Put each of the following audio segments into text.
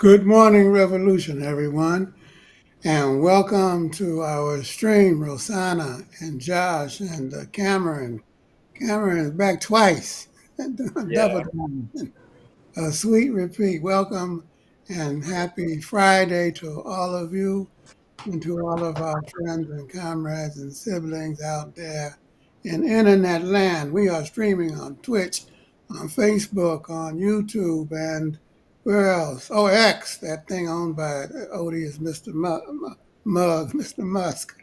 Good morning, Revolution, everyone, and welcome to our stream, Rosanna and Josh and Cameron. Cameron is back twice, double Yeah. time. A sweet repeat. Welcome and happy Friday to all of you and to all of our friends and comrades and siblings out there in internet land. We are streaming on Twitch, on Facebook, on YouTube, and where else? Oh, X, that thing owned by odious Mr. Mr. Musk.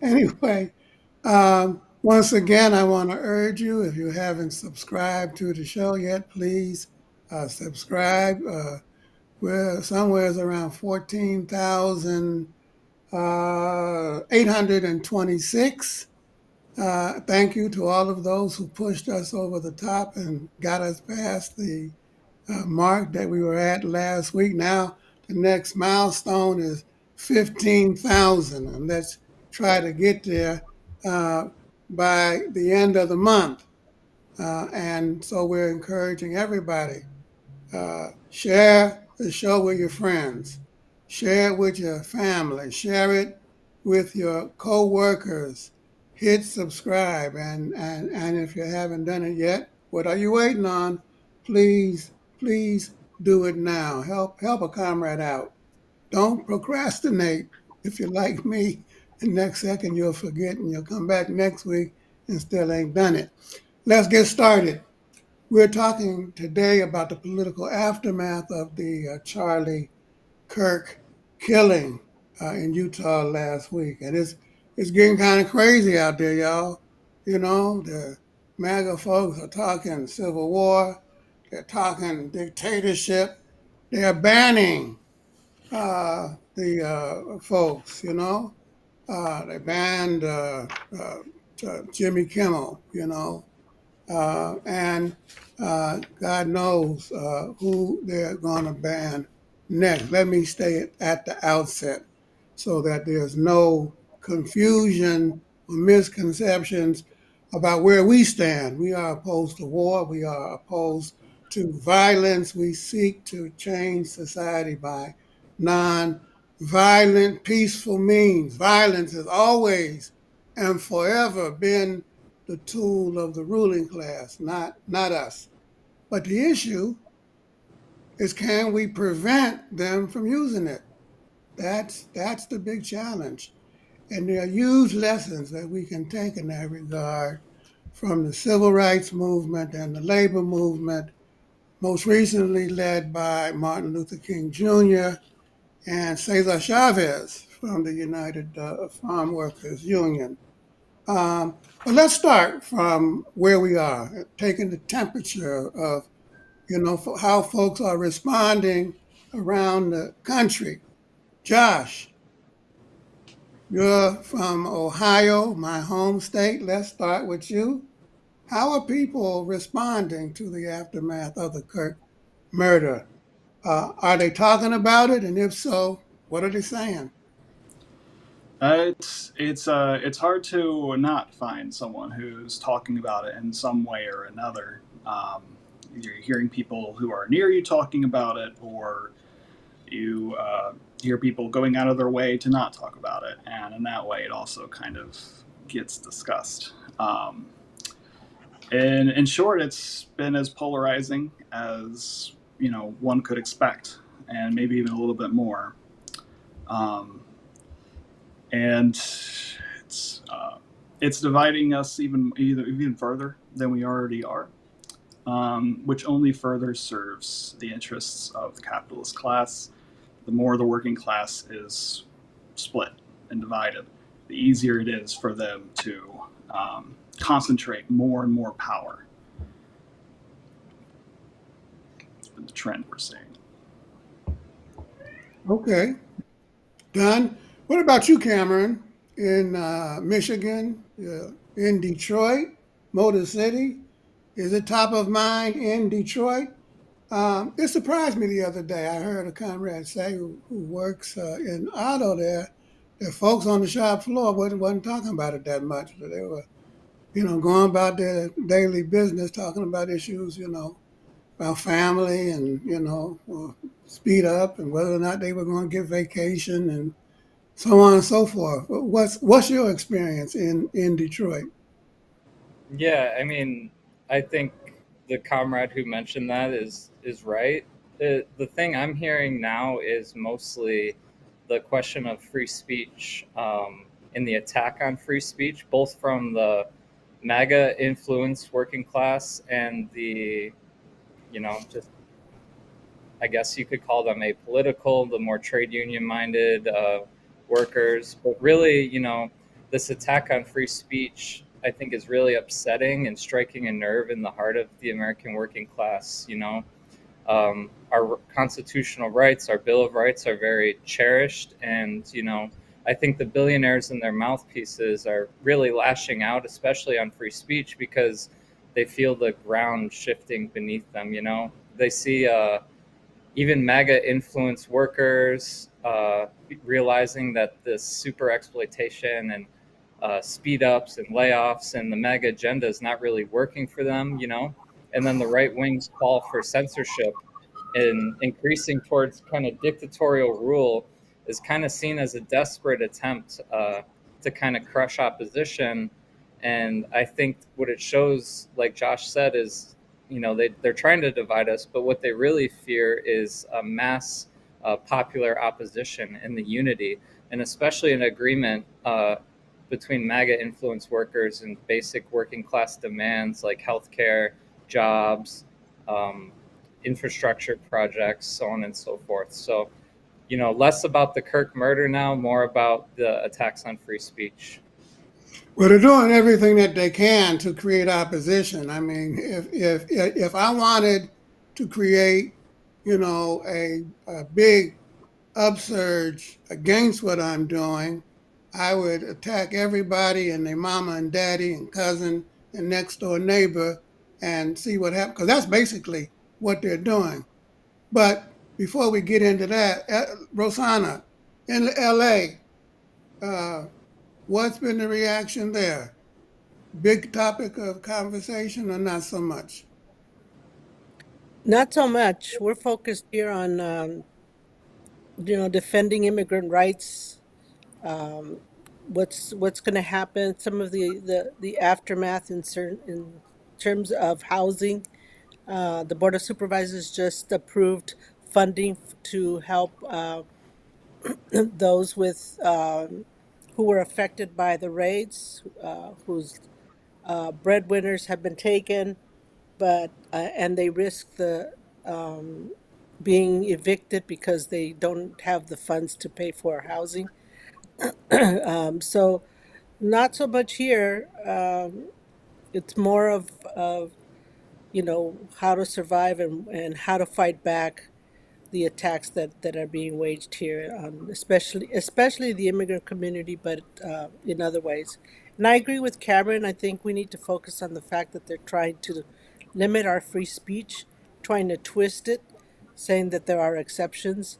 Anyway, once again, I want to urge you, if you haven't subscribed to the show yet, please subscribe. We're somewhere around 14,826. Thank you to all of those who pushed us over the top and got us past the mark that we were at last week. Now, the next milestone is 15,000, and let's try to get there uh, by the end of the month. And so we're encouraging everybody, share the show with your friends, share it with your family, share it with your co-workers, hit subscribe, and if you haven't done it yet, what are you waiting on? Please do it now. Help a comrade out. Don't procrastinate. If you're like me, the next second you'll forget and you'll come back next week and still ain't done it. Let's get started. We're talking today about the political aftermath of the Charlie Kirk killing in Utah last week, and it's getting kind of crazy out there, y'all. You know, the MAGA folks are talking civil war, they're talking dictatorship, they're banning the folks. They banned Jimmy Kimmel. And God knows who they're going to ban next. Let me state at the outset so that there's no confusion or misconceptions about where we stand. We are opposed to war. We are opposed to violence. We seek to change society by non-violent, peaceful means. Violence has always and forever been the tool of the ruling class, not us. But the issue is, can we prevent them from using it? That's the big challenge. And there are huge lessons that we can take in that regard from the civil rights movement and the labor movement, most recently led by Martin Luther King Jr. and Cesar Chavez from the United Farm Workers Union. But let's start from where we are, taking the temperature of, how folks are responding around the country. Josh, you're from Ohio, my home state. Let's start with you. How are people responding to the aftermath of the Kirk murder? Are they talking about it? And if so, what are they saying? It's hard to not find someone who's talking about it in some way or another. You're hearing people who are near you talking about it, or you hear people going out of their way to not talk about it, and in that way, it also kind of gets discussed. And in short, it's been as polarizing as one could expect, and maybe even a little bit more. Um, and it's uh, it's dividing us even further than we already are, which only further serves the interests of the capitalist class. The more the working class is split and divided, the easier it is for them to concentrate more and more power. It's been the trend we're seeing. Okay. Don, what about you, Cameron, in Michigan, in Detroit, Motor City? Is it top of mind in Detroit? It surprised me the other day. I heard a comrade say who works in auto there that folks on the shop floor wasn't talking about it that much. They were, going about their daily business, talking about issues, about family and, speed up and whether or not they were going to get vacation and so on and so forth. What's your experience in Detroit? Yeah, I mean, I think the comrade who mentioned that is right. The thing I'm hearing now is mostly the question of free speech, and the attack on free speech, both from the MAGA influenced working class and the, just, I guess you could call them apolitical, the more trade union minded workers. But really, this attack on free speech, I think, is really upsetting and striking a nerve in the heart of the American working class. Our constitutional rights, our Bill of Rights are very cherished. And, I think the billionaires and their mouthpieces are really lashing out, especially on free speech, because they feel the ground shifting beneath them. They see, even MAGA influence workers realizing that this super exploitation and speed ups and layoffs and the MAGA agenda is not really working for them. And then the right wing's call for censorship and increasing towards kind of dictatorial rule is kind of seen as a desperate attempt to kind of crush opposition. And I think what it shows, like Josh said, is they're trying to divide us, but what they really fear is a mass popular opposition and the unity, and especially an agreement between MAGA influence workers and basic working class demands like healthcare, jobs, um, infrastructure projects, so on and so forth. So, less about the Kirk murder now, more about the attacks on free speech. Well, they're doing everything that they can to create opposition. I mean, if I wanted to create, a big upsurge against what I'm doing, I would attack everybody and their mama and daddy and cousin and next door neighbor and see what happens. Because that's basically what they're doing. But before we get into that, Rosanna, in LA, uh, what's been the reaction there? Big topic of conversation or not so much? Not so much. We're focused here on, defending immigrant rights. Um, what's going to happen? Some of the aftermath in certain in terms of housing. The Board of Supervisors just approved funding to help those with who were affected by the raids, whose breadwinners have been taken, but and they risk the um, being evicted because they don't have the funds to pay for housing. So not so much here. It's more of how to survive and how to fight back the attacks that are being waged here on especially the immigrant community, but in other ways. And I agree with Cameron. I think we need to focus on the fact that they're trying to limit our free speech, trying to twist it, saying that there are exceptions.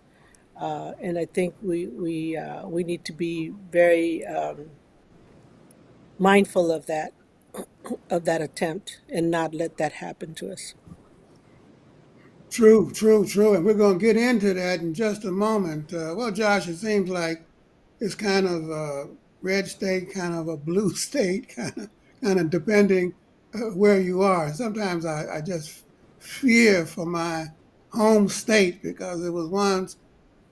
And I think we need to be very mindful of that attempt and not let that happen to us. True, true, true. And we're going to get into that in just a moment. Well, Josh, it seems like it's kind of a red state, kind of a blue state, kind of depending where you are. Sometimes I just fear for my home state because it was once,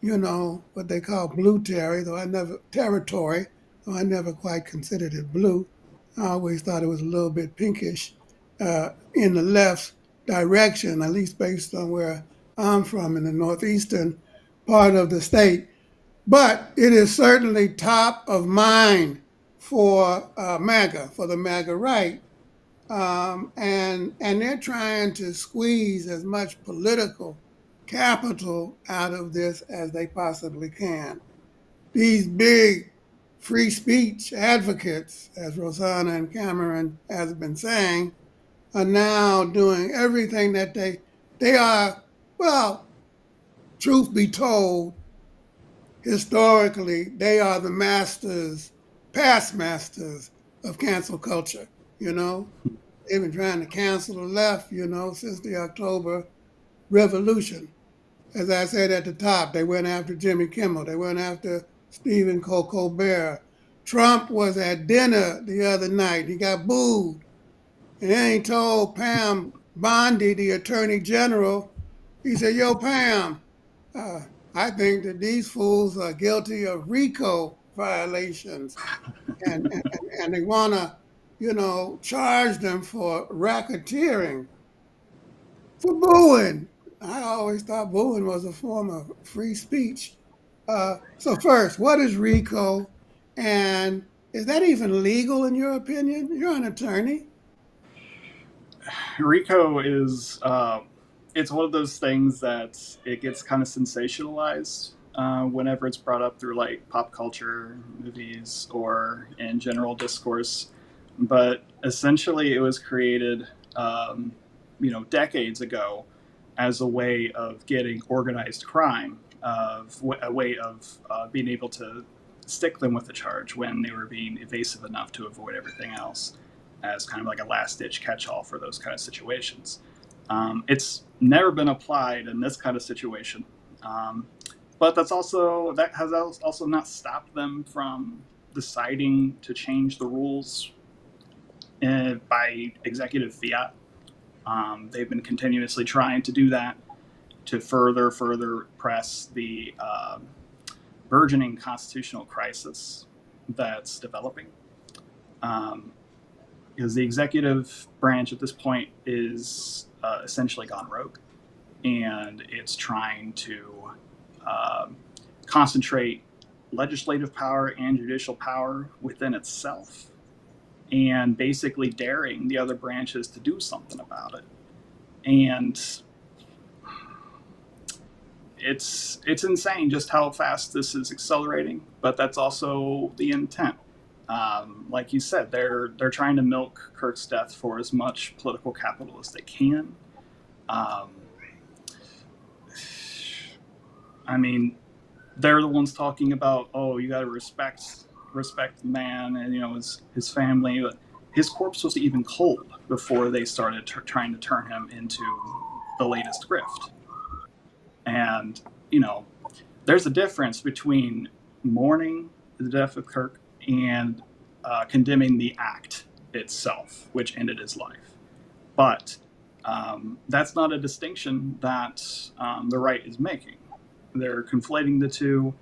what they call blue territory, though I never quite considered it blue. I always thought it was a little bit pinkish in the left direction, at least based on where I'm from in the northeastern part of the state. But it is certainly top of mind for MAGA, for the MAGA right. And they're trying to squeeze as much political capital out of this as they possibly can. These big free speech advocates, as Rosanna and Cameron has been saying, are now doing everything that they are, well, truth be told, historically, they are the masters, past masters of cancel culture, you know? They've been trying to cancel the left, since the October Revolution. As I said at the top, they went after Jimmy Kimmel. They went after Stephen Colbert. Trump was at dinner the other night. He got booed. And then he told Pam Bondi, the Attorney General, he said, Yo, Pam, uh, I think that these fools are guilty of RICO violations. And, and they want to, charge them for racketeering, for booing. I always thought booing was a form of free speech. So first, what is RICO? And is that even legal in your opinion? You're an attorney. RICO is it's one of those things that it gets kind of sensationalized whenever it's brought up through like pop culture, movies, or in general discourse. But essentially, it was created, decades ago, as a way of getting organized crime, of a way of being able to stick them with a charge when they were being evasive enough to avoid everything else, as kind of like a last ditch catch all for those kind of situations. It's never been applied in this kind of situation, but that has also not stopped them from deciding to change the rules by executive fiat. They've been continuously trying to do that to further press the burgeoning constitutional crisis that's developing. Because the executive branch at this point is essentially gone rogue, and it's trying to concentrate legislative power and judicial power within itself, and basically daring the other branches to do something about it. And it's insane just how fast this is accelerating, but that's also the intent. Like you said, they're trying to milk Kirk's death for as much political capital as they can. I mean, they're the ones talking about, oh, you got to respect the man and his family. But his corpse was even cold before they started trying to turn him into the latest grift. And there's a difference between mourning the death of Kirk and condemning the act itself, which ended his life. But that's not a distinction that the right is making. They're conflating the two.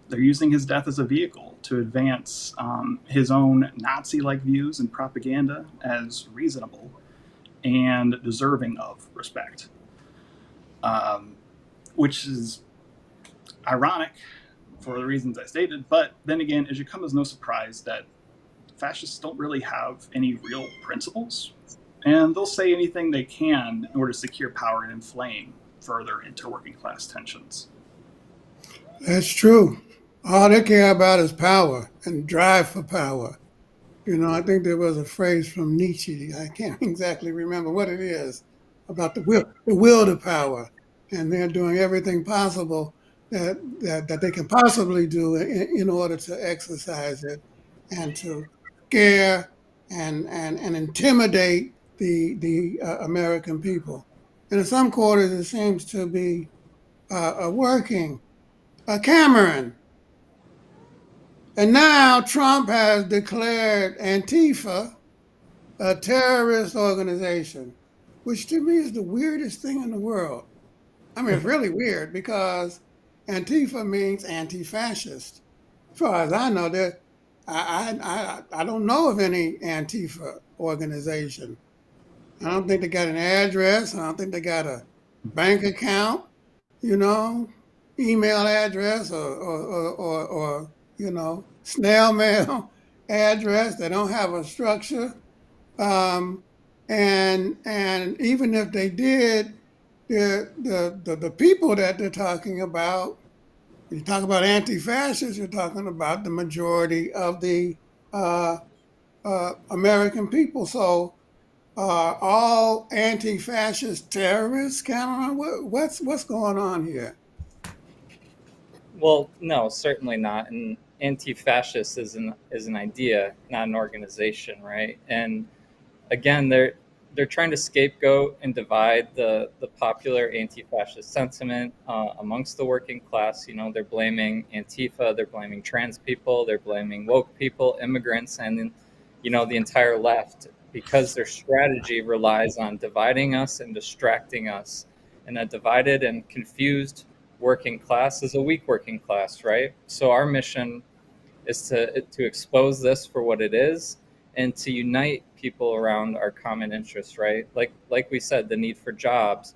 They're using his death as a vehicle to advance his own Nazi-like views and propaganda as reasonable and deserving of respect, which is ironic for the reasons I stated. But then again, it should come as no surprise that fascists don't really have any real principles, and they'll say anything they can in order to secure power and inflame further interworking class tensions. That's true. All they care about is power and drive for power. I think there was a phrase from Nietzsche. I can't exactly remember what it is about the will to power, and they're doing everything possible that they can possibly do in order to exercise it and to scare and intimidate the American people. And in some quarters, it seems to be working. Cameron. And now Trump has declared Antifa a terrorist organization, which to me is the weirdest thing in the world. I mean, it's really weird because Antifa means anti-fascist. As far as I know, I don't know of any Antifa organization. I don't think they got an address. I don't think they got a bank account, you know, email address or snail mail address. They don't have a structure. Um, and even if they did, the people that they're talking about, when you talk about anti-fascists, you're talking about the majority of the uh, American people. So all anti-fascist terrorists, Cameron? What's going on here? Well, no, certainly not. And anti-fascist is an idea, not an organization, right? And again, they're trying to scapegoat and divide the popular anti-fascist sentiment amongst the working class. You know, they're blaming Antifa, they're blaming trans people, they're blaming woke people, immigrants, and you know the entire left, because their strategy relies on dividing us and distracting us. And a divided and confused working class is a weak working class, right? So our mission is to expose this for what it is and to unite people around our common interests, right? Like we said, the need for jobs,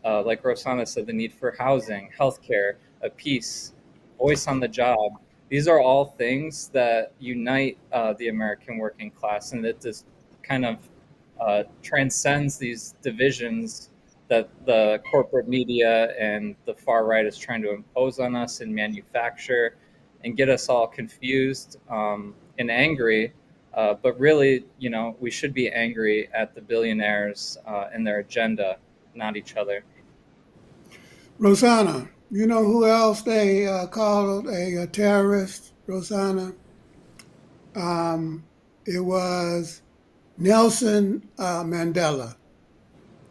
like Rosanna said, the need for housing, healthcare, a peace, voice on the job. These are all things that unite the American working class, and that just kind of transcends these divisions that the corporate media and the far right is trying to impose on us and manufacture and get us all confused and angry. But really, you know, we should be angry at the billionaires and their agenda, not each other. Rosanna, you know who else they called a terrorist, Rosanna? It was Nelson Mandela.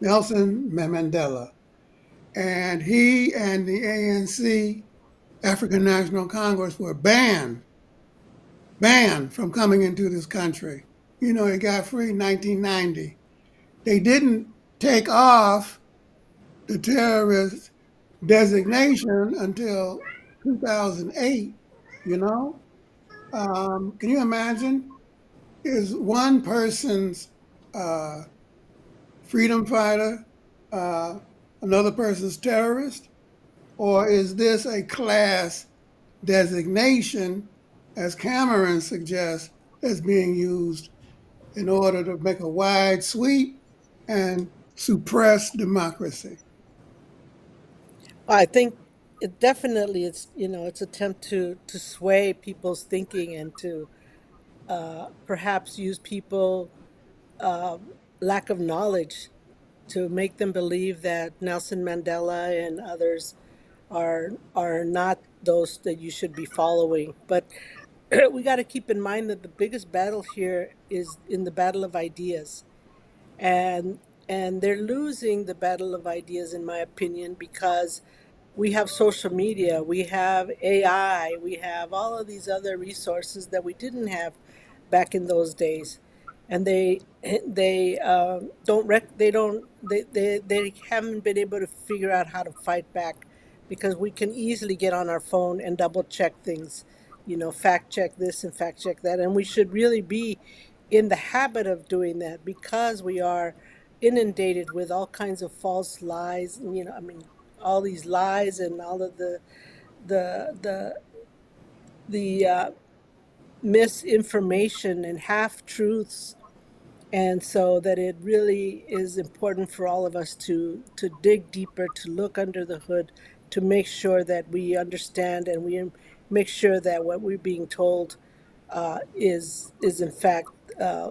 Nelson Mandela. And he and the ANC, African National Congress, were banned from coming into this country. You know, it got free in 1990. They didn't take off the terrorist designation until 2008, you know? Can you imagine? Is one person's uh, freedom fighter another person's terrorist? Or is this a class designation, as Cameron suggests, that's being used in order to make a wide sweep and suppress democracy? I think it definitely it's it's attempt to sway people's thinking and to perhaps use people lack of knowledge to make them believe that Nelson Mandela and others are not those that you should be following. But we got to keep in mind that the biggest battle here is in the battle of ideas, and they're losing the battle of ideas, in my opinion, because we have social media, we have AI, we have all of these other resources that we didn't have back in those days, and they haven't been able to figure out how to fight back, because we can easily get on our phone and double check things, fact check this and fact check that, and we should really be in the habit of doing that because we are inundated with all kinds of false lies. I mean, all these lies and all of the the the misinformation and half truths, and so that it really is important for all of us to dig deeper, to look under the hood, to make sure that we understand and we make sure that what we're being told is in fact uh,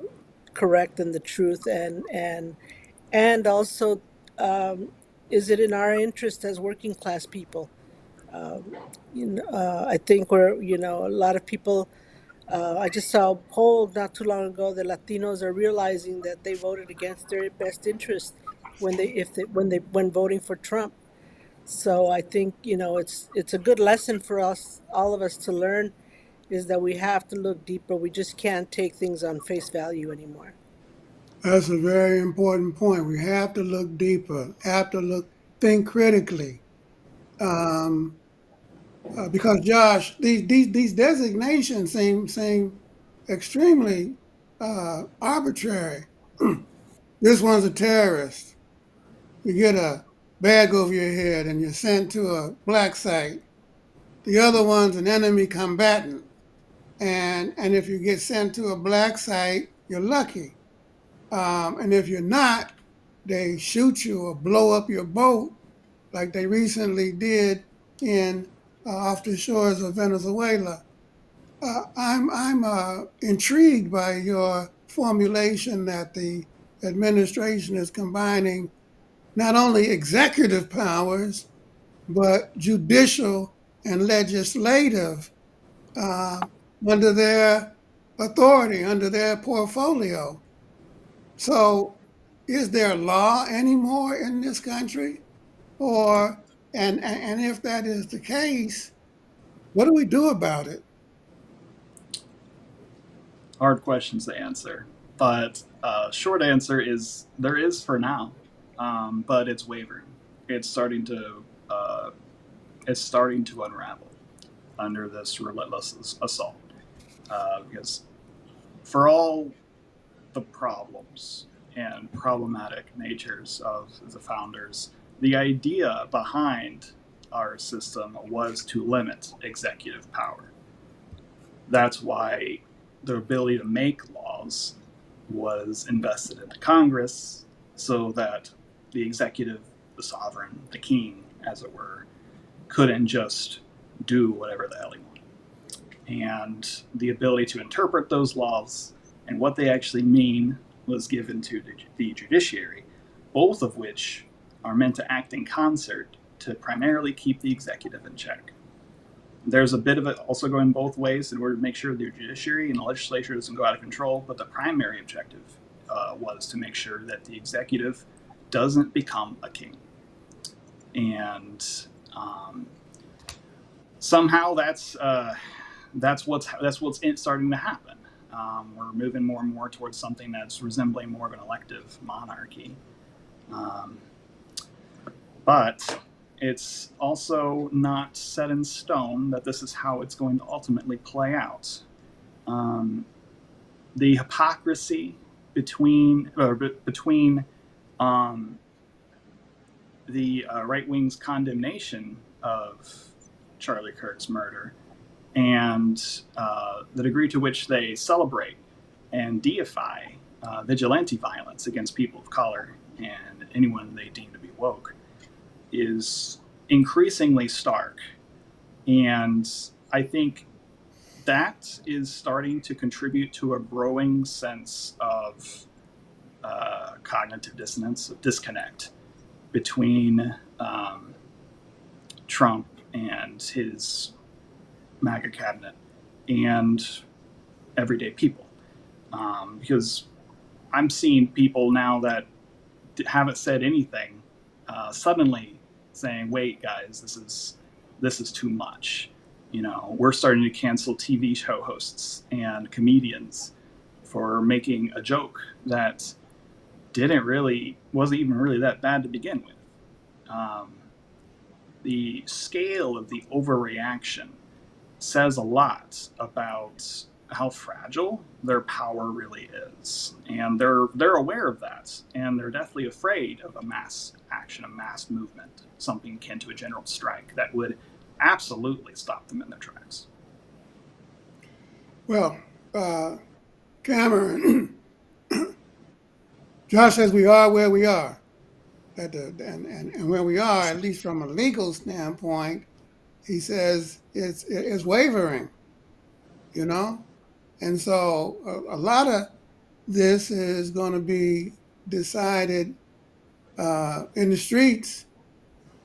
correct and the truth, and also, um, is it in our interest as working class people? Um, I think a lot of people. I just saw a poll not too long ago that Latinos are realizing that they voted against their best interest when voting for Trump. So I think it's a good lesson for us, all of us, to learn, is that we have to look deeper. We just can't take things on face value anymore. That's a very important point. We have to look deeper, have to think critically. Um, because Josh, these designations seem extremely arbitrary. This one's a terrorist. You get a bag over your head and you're sent to a black site. The other one's an enemy combatant. And if you get sent to a black site, you're lucky. And if you're not, they shoot you or blow up your boat like they recently did in off the shores of Venezuela. I'm intrigued by your formulation that the administration is combining not only executive powers but judicial and legislative uh, under their authority, under their portfolio. So is there law anymore in this country? Or, and if that is the case, what do we do about it? Hard questions to answer, but short answer is there is for now, but it's wavering. It's starting to unravel under this relentless assault. Because for all the problems and problematic natures of the founders, the idea behind our system was to limit executive power. That's why the ability to make laws was invested into Congress, so that the executive, the sovereign, the king, as it were, couldn't just do whatever the hell he wanted. And the ability to interpret those laws and what they actually mean was given to the judiciary, both of which are meant to act in concert to primarily keep the executive in check. There's a bit of it also going both ways in order to make sure the judiciary and the legislature doesn't go out of control, but the primary objective was to make sure that the executive doesn't become a king. And somehow that's what's starting to happen. We're moving more and more towards something that's resembling more of an elective monarchy. But it's also not set in stone that this is how it's going to ultimately play out. The hypocrisy between the right wing's condemnation of Charlie Kirk's murder and the degree to which they celebrate and deify vigilante violence against people of color and anyone they deem to be woke is increasingly stark. And I think that is starting to contribute to a growing sense of cognitive dissonance, of disconnect between Trump and his MAGA cabinet and everyday people. Because I'm seeing people now that haven't said anything suddenly saying, "Wait, guys, this is too much." We're starting to cancel TV show hosts and comedians for making a joke that wasn't even really that bad to begin with. The scale of the overreaction says a lot about how fragile their power really is, and they're aware of that, and they're deathly afraid of a mass action, a mass movement, something akin to a general strike that would absolutely stop them in their tracks. Well, Cameron, Josh says we are where we are. And where we are, at least from a legal standpoint, he says it's wavering, you know? And so a lot of this is going to be decided in the streets,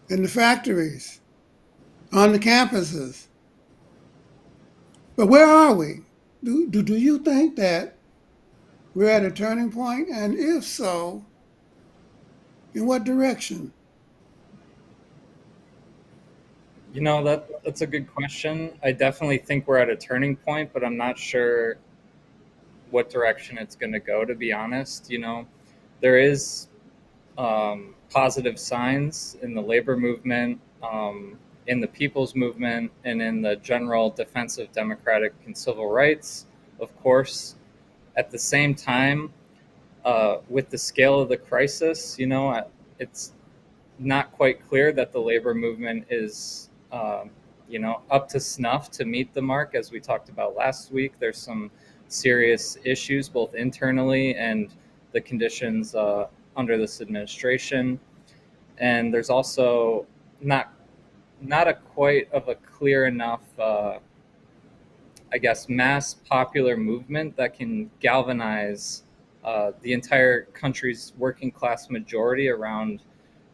in the factories, on the campuses. But where are we? Do you think that we're at a turning point? And if so, in what direction? That's a good question. I definitely think we're at a turning point, but I'm not sure what direction it's going to go, to be honest. There is positive signs in the labor movement, in the people's movement, and in the general defense of democratic and civil rights, of course. At the same time, with the scale of the crisis, it's not quite clear that the labor movement is, up to snuff to meet the mark. As we talked about last week, there's some serious issues, both internally and the conditions under this administration. And there's also not a quite of a clear enough, mass popular movement that can galvanize the entire country's working class majority around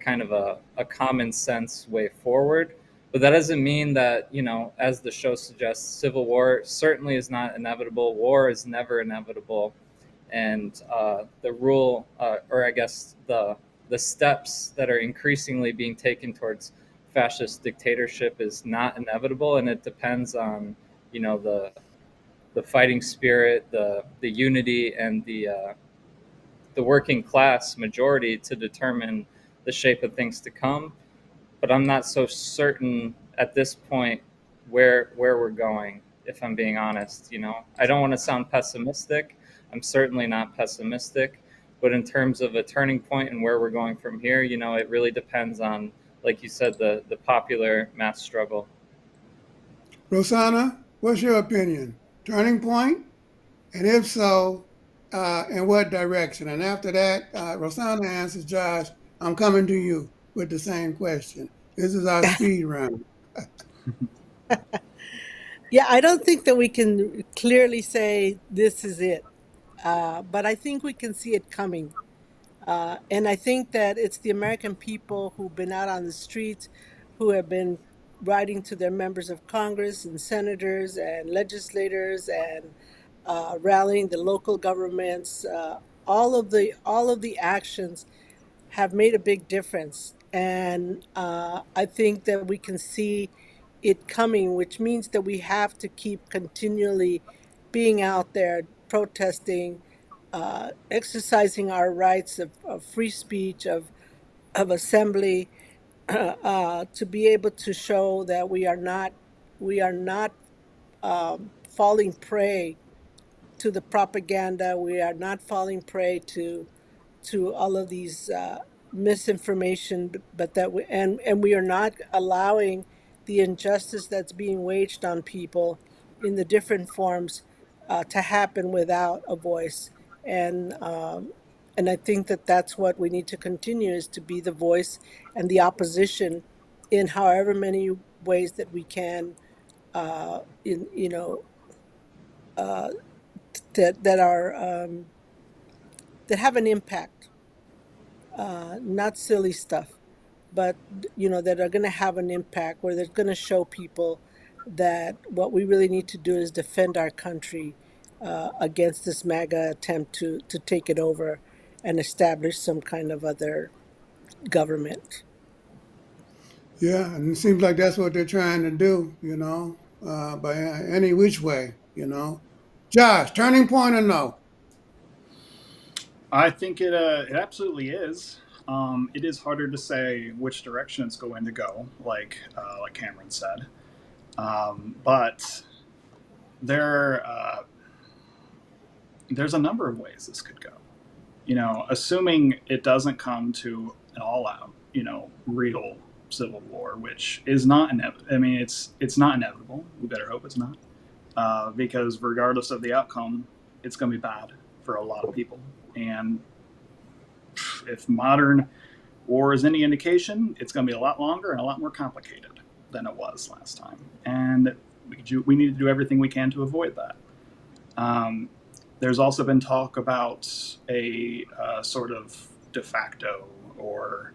kind of a common sense way forward. But that doesn't mean that, as the show suggests, civil war certainly is not inevitable. War is never inevitable. and the rule, or I guess the steps that are increasingly being taken towards fascist dictatorship is not inevitable, and it depends on the fighting spirit, the unity, and the working class majority to determine the shape of things to come. But I'm not so certain at this point where we're going. If I'm being honest, I don't want to sound pessimistic. I'm certainly not pessimistic, but in terms of a turning point and where we're going from here, it really depends on, like you said, the popular mass struggle. Rosanna, what's your opinion? Turning point? And if so, in what direction? And after that, Rosanna answers Josh, I'm coming to you with the same question. This is our speed round. Yeah, I don't think that we can clearly say this is it, but I think we can see it coming. And I think that it's the American people who've been out on the streets, who have been writing to their members of Congress and senators and legislators and rallying the local governments. All of the actions have made a big difference. And I think that we can see it coming, which means that we have to keep continually being out there protesting, exercising our rights of free speech, of assembly, to be able to show that we are not falling prey to the propaganda. We are not falling prey to all of these misinformation, but that and we are not allowing the injustice that's being waged on people in the different forms to happen without a voice. And um, and I think that that's what we need to continue, is to be the voice and the opposition in however many ways that we can, in uh, that are that have an impact, not silly stuff, but that are going to have an impact, where they're going to show people that what we really need to do is defend our country against this MAGA attempt to take it over and establish some kind of other government. Yeah, and it seems like that's what they're trying to do, by any which way. Josh, turning point or no? I think it absolutely is. It is harder to say which direction it's going to go, like Cameron said. But there there's a number of ways this could go. Assuming it doesn't come to an all-out, real civil war, which is not inevitable. I mean, it's not inevitable. We better hope it's not, because regardless of the outcome, it's going to be bad for a lot of people. And if modern war is any indication, it's going to be a lot longer and a lot more complicated than it was last time. And we need to do everything we can to avoid that. There's also been talk about a sort of de facto or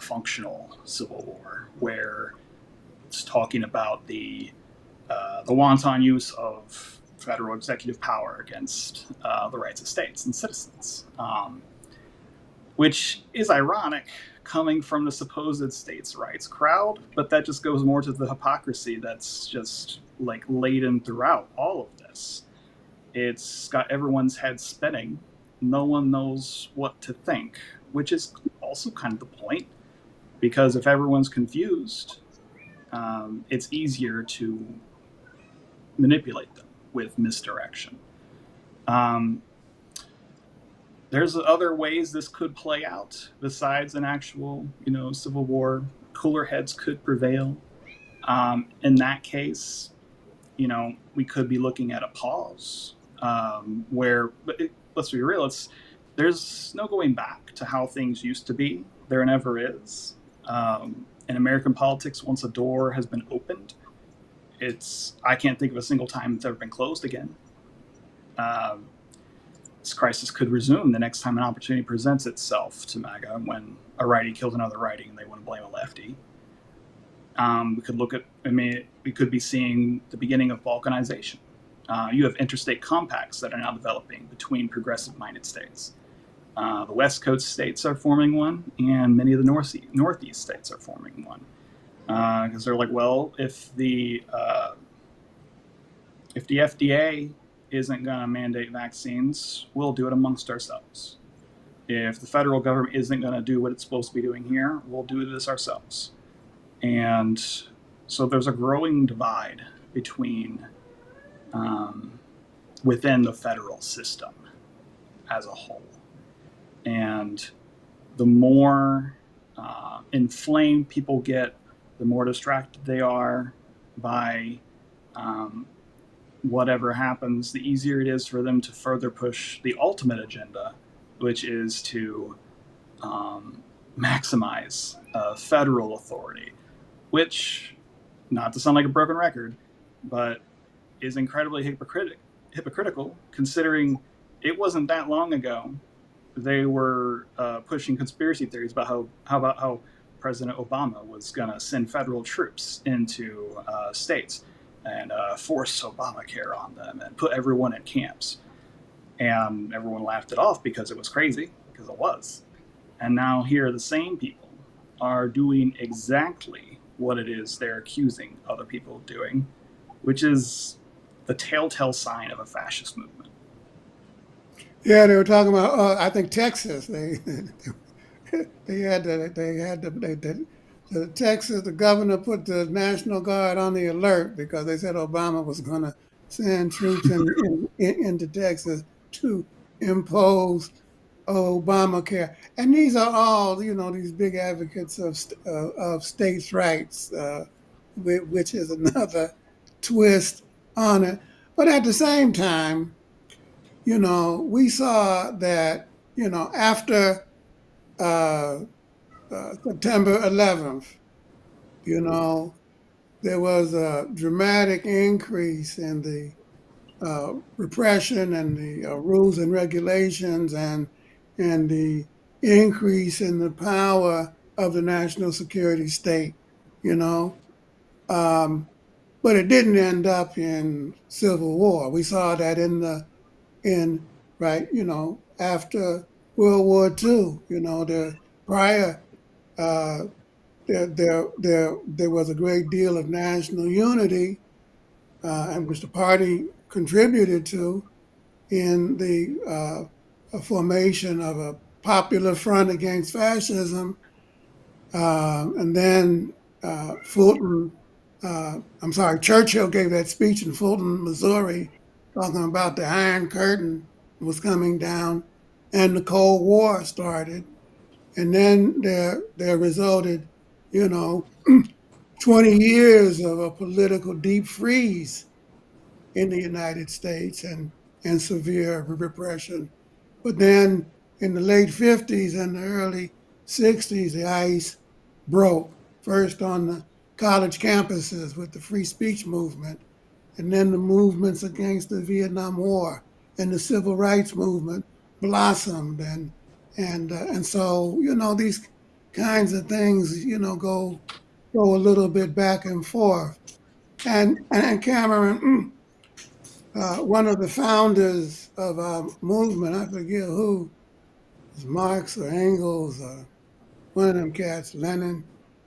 functional civil war, where it's talking about the wanton use of federal executive power against the rights of states and citizens, which is ironic coming from the supposed states' rights crowd, but that just goes more to the hypocrisy that's just laden throughout all of this. It's got everyone's head spinning. No one knows what to think, which is also kind of the point, because if everyone's confused, it's easier to manipulate them with misdirection. There's other ways this could play out besides an actual, civil war. Cooler heads could prevail. In that case, we could be looking at a pause, let's be real, there's no going back to how things used to be. There never is. In American politics, once a door has been opened, I can't think of a single time it's ever been closed again. This crisis could resume the next time an opportunity presents itself to MAGA, when a righty kills another righty and they want to blame a lefty. We could we could be seeing the beginning of balkanization, You have interstate compacts that are now developing between progressive-minded states. The West Coast states are forming one, and many of the Northeast states are forming one. Because they're like, well, if the FDA isn't going to mandate vaccines, we'll do it amongst ourselves. If the federal government isn't going to do what it's supposed to be doing here, we'll do this ourselves. And so there's a growing divide between within the federal system as a whole. And the more inflamed people get, the more distracted they are by whatever happens, the easier it is for them to further push the ultimate agenda, which is to maximize federal authority, which, not to sound like a broken record, but is incredibly hypocritical, considering it wasn't that long ago they were pushing conspiracy theories about how President Obama was going to send federal troops into states and force Obamacare on them and put everyone in camps. And everyone laughed it off because it was crazy, because it was. And now here the same people are doing exactly what it is they're accusing other people of doing, which is the telltale sign of a fascist movement. Yeah, they were talking about. I think Texas. The Texas. The governor put the National Guard on the alert because they said Obama was going to send troops into Texas to impose Obamacare. And these are all, these big advocates of states' rights, which is another twist on it. But at the same time, we saw that, after uh, September 11th, there was a dramatic increase in the repression and the rules and regulations and the increase in the power of the national security state, you know. But it didn't end up in civil war. We saw that in right, after World War II, the prior there was a great deal of national unity, and which the party contributed to in the formation of a popular front against fascism. And then Churchill gave that speech in Fulton, Missouri, talking about the Iron Curtain was coming down and the Cold War started. And then there resulted, you know, 20 years of a political deep freeze in the United States and severe repression. But then in the late 50s and the early 60s, the ice broke, first on the college campuses with the free speech movement, and then the movements against the Vietnam War and the civil rights movement blossomed. And so, these kinds of things, go a little bit back and forth. And Cameron, one of the founders of our movement, I forget who, is Marx or Engels or one of them cats, Lenin,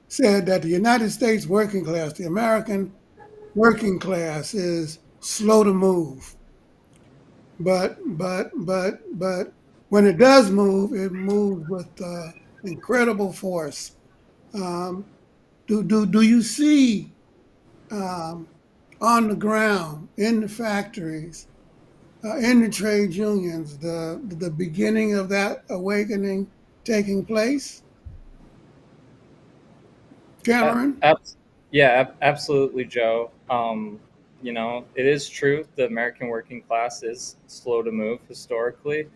said that the United States working class, the American working class, is slow to move. But when it does move, it moves with incredible force. Um, do you see um, on the ground, in the factories, in the trade unions, the beginning of that awakening taking place? Uh, Cameron? ab- yeah, absolutely, Joe. It is true the American working class is slow to move historically,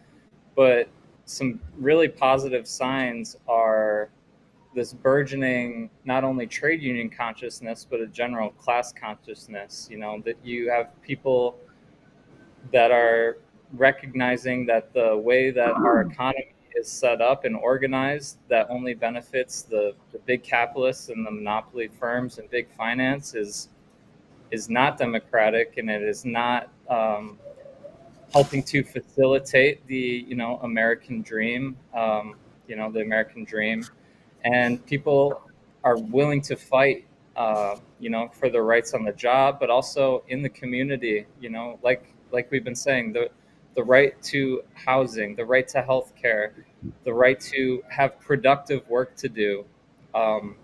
but some really positive signs are this burgeoning not only trade union consciousness but a general class consciousness. That you have people that are recognizing that the way that our economy is set up and organized, that only benefits the big capitalists and the monopoly firms and big finance, is not democratic, and it is not um, helping to facilitate the American dream, the American dream, and people are willing to fight, for their rights on the job, but also in the community. Like we've been saying, the right to housing, the right to health care, the right to have productive work to do, um,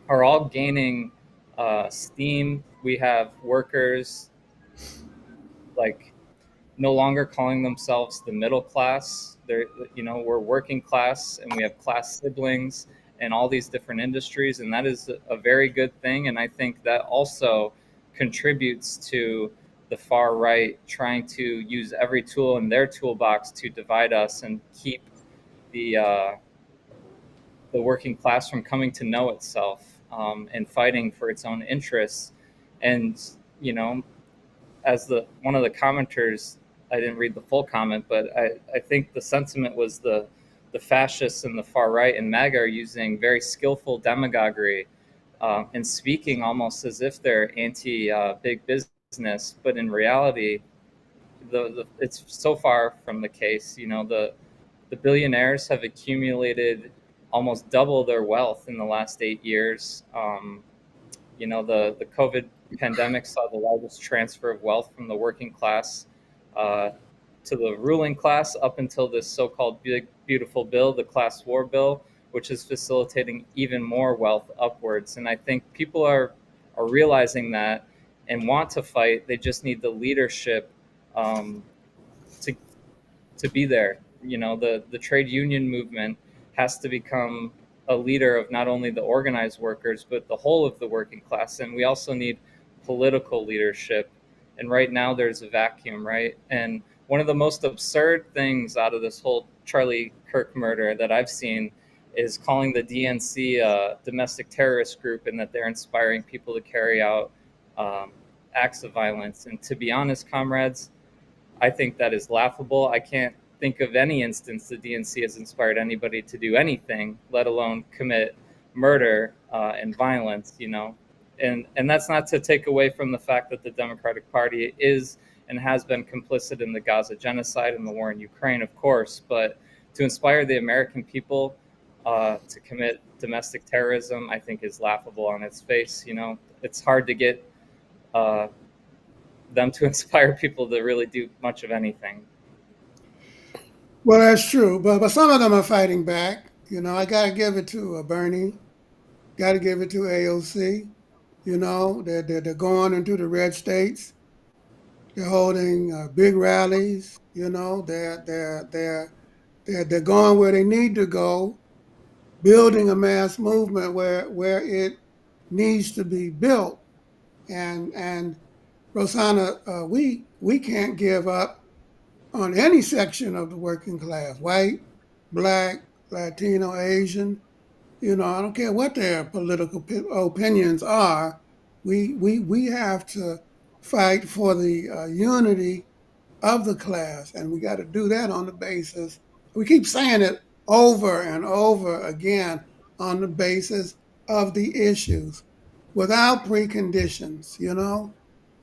are all gaining steam. We have workers like no longer calling themselves the middle class. We're working class, and we have class siblings in all these different industries, and that is a very good thing. And I think that also contributes to the far right trying to use every tool in their toolbox to divide us and keep the uh, the working class from coming to know itself, and fighting for its own interests. And you know, as the one of the commenters, I didn't read the full comment, but I think the sentiment was the fascists and the far right and MAGA are using very skillful demagoguery, and speaking almost as if they're anti big business, but in reality, it's so far from the case. The billionaires have accumulated almost double their wealth in the last 8 years. The COVID pandemic saw the largest transfer of wealth from the working class uh, to the ruling class up until this so-called big beautiful bill, the class war bill, which is facilitating even more wealth upwards. And I think people are realizing that and want to fight. They just need the leadership, um, to be there. The trade union movement has to become a leader of not only the organized workers, but the whole of the working class. And we also need political leadership. And right now there's a vacuum, right? And one of the most absurd things out of this whole Charlie Kirk murder that I've seen is calling the DNC a domestic terrorist group, and that they're inspiring people to carry out acts of violence. And to be honest, comrades, I think that is laughable. I can't think of any instance the DNC has inspired anybody to do anything, let alone commit murder and violence. And that's not to take away from the fact that the Democratic Party is and has been complicit in the Gaza genocide and the war in Ukraine, of course. But to inspire the American people to commit domestic terrorism, I think is laughable on its face. It's hard to get uh, them to inspire people to really do much of anything. Well, that's true, but some of them are fighting back. I got to give it to Bernie, got to give it to AOC. They're going into the red states. They're holding big rallies. They're going where they need to go, building a mass movement where it needs to be built. And Rosanna, we can't give up on any section of the working class, white, black, Latino, Asian. I don't care what their political opinions are. We have to fight for the unity of the class, and we got to do that on the basis. We keep saying it over and over again, on the basis of the issues, without preconditions.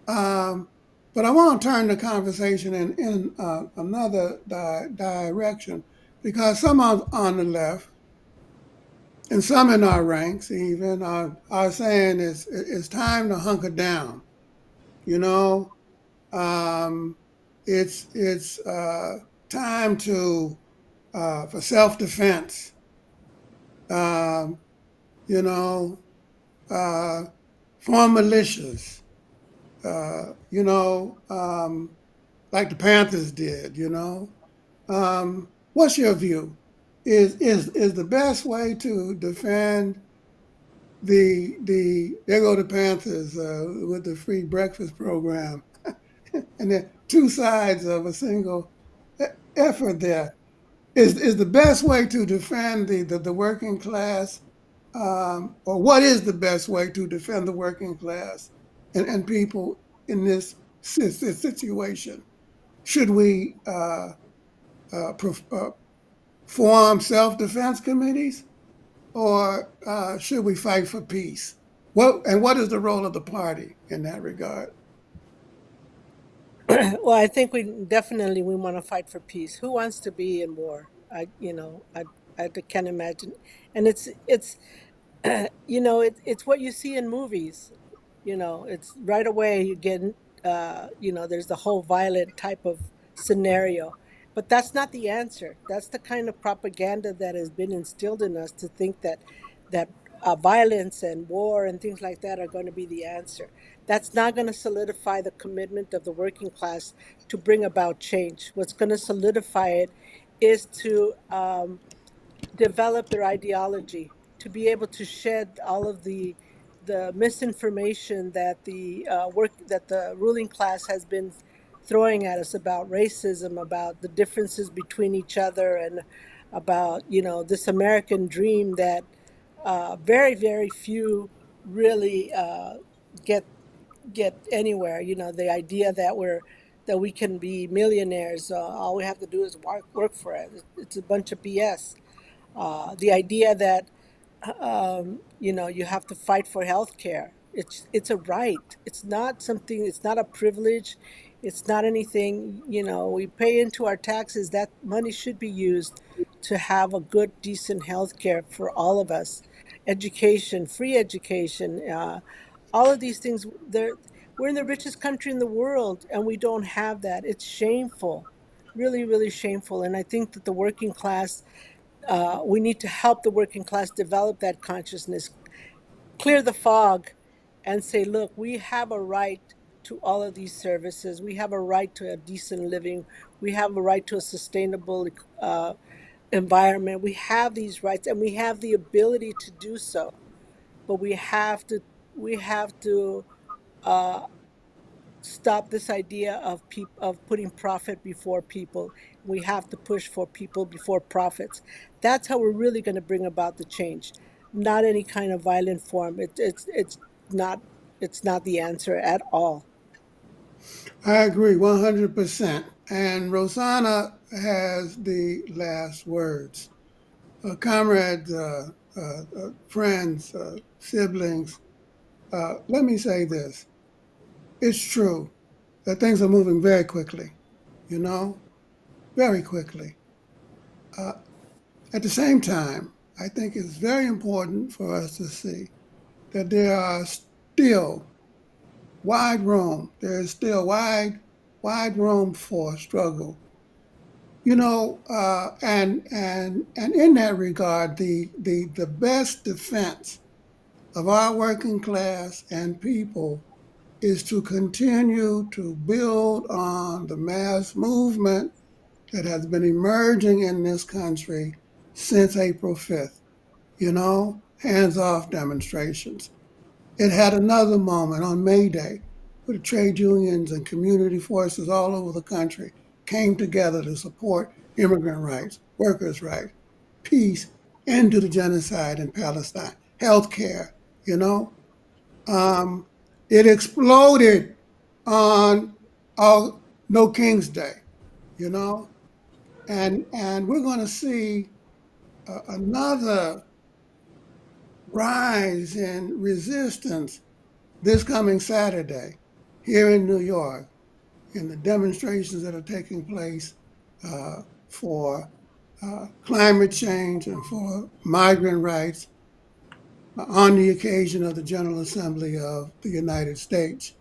Um, but I want to turn the conversation in another direction, because some on the left and some in our ranks even are saying it's time to hunker down. You know, um, it's time to for self defense. Um, you know, uh, form militias. Like the Panthers did. What's your view? Is the best way to defend the there go the Panthers with the free breakfast program, and there are two sides of a single effort there. Is the best way to defend the working class, or what is the best way to defend the working class and people in this situation? Should we form self-defense committees, or should we fight for peace? What is the role of the party in that regard? Well, I think we want to fight for peace. Who wants to be in war? I can't imagine. And it's it's what you see in movies. It's right away you get, there's the whole violent type of scenario. But that's not the answer. That's the kind of propaganda that has been instilled in us to think that violence and war and things like that are going to be the answer. That's not going to solidify the commitment of the working class to bring about change. What's going to solidify it is to develop their ideology, to be able to shed all of the misinformation that the ruling class has been throwing at us about racism, about the differences between each other, and about this American dream that very very few really get get anywhere. The idea that we can be millionaires, all we have to do is work for it. It's a bunch of BS. The idea that you have to fight for health care. It's a right. It's not something. It's not a privilege. It's not anything. We pay into our taxes. That money should be used to have a good, decent health care for all of us. Education, free education, all of these things. We're in the richest country in the world, and we don't have that. It's shameful, really, really shameful. And I think that the working class, we need to help the working class develop that consciousness, clear the fog, and say, look, we have a right to all of these services. We have a right to a decent living. We have a right to a sustainable environment. We have these rights, and we have the ability to do so. But we have to uh, stop this idea of putting profit before people. We have to push for people before profits. That's how we're really going to bring about the change, not any kind of violent form. Not it's not the answer at all. I agree 100%. And Rosanna has the last words. Comrades, friends, siblings, let me say this. It's true that things are moving very quickly, you know, very quickly. Uh, at the same time, I think it's very important for us to see that there are still wide room. There is still wide room for struggle. And in that regard, the best defense of our working class and people is to continue to build on the mass movement that has been emerging in this country since April 5th. Hands off demonstrations. It had another moment on May Day where the trade unions and community forces all over the country came together to support immigrant rights, workers' rights, peace, end to the genocide in Palestine, health care, you know. Um, it exploded on No King's Day, you know, and we're going to see another rise in resistance this coming Saturday here in New York in the demonstrations that are taking place for climate change and for migrant rights on the occasion of the General Assembly of the United States.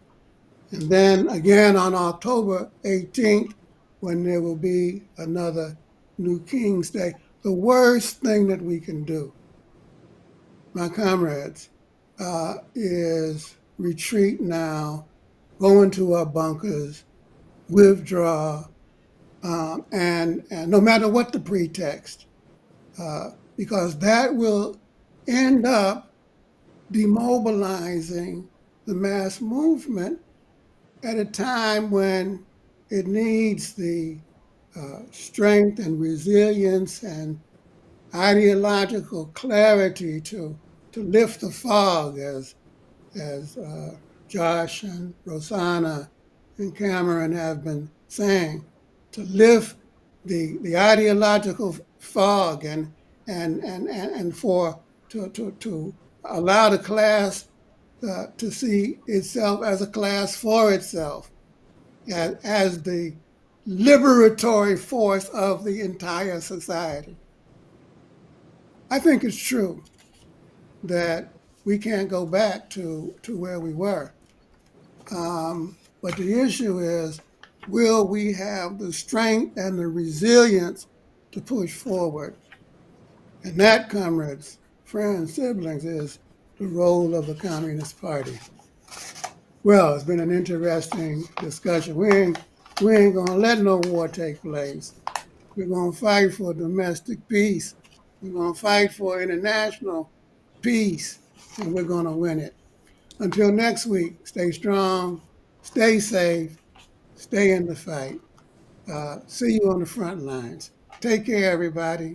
And then again on October 18th, when there will be another New King's Day. The worst thing that we can do, my comrades, is retreat now, go into our bunkers, withdraw, and no matter what the pretext, because that will end up demobilizing the mass movement at a time when it needs the strength and resilience and ideological clarity to lift the fog, as Josh and Rosanna and Cameron have been saying, to lift the ideological fog and for to allow the class to see itself as a class for itself. as the liberatory force of the entire society. I think it's true that we can't go back to where we were. But the issue is, will we have the strength and the resilience to push forward? And that, comrades, friends, siblings, is the role of the Communist Party. Well, it's been an interesting discussion. We ain't gonna let no war take place. We're gonna fight for domestic peace. We're gonna fight for international peace, and we're gonna win it. Until next week, stay strong, stay safe, stay in the fight. See you on the front lines. Take care, everybody.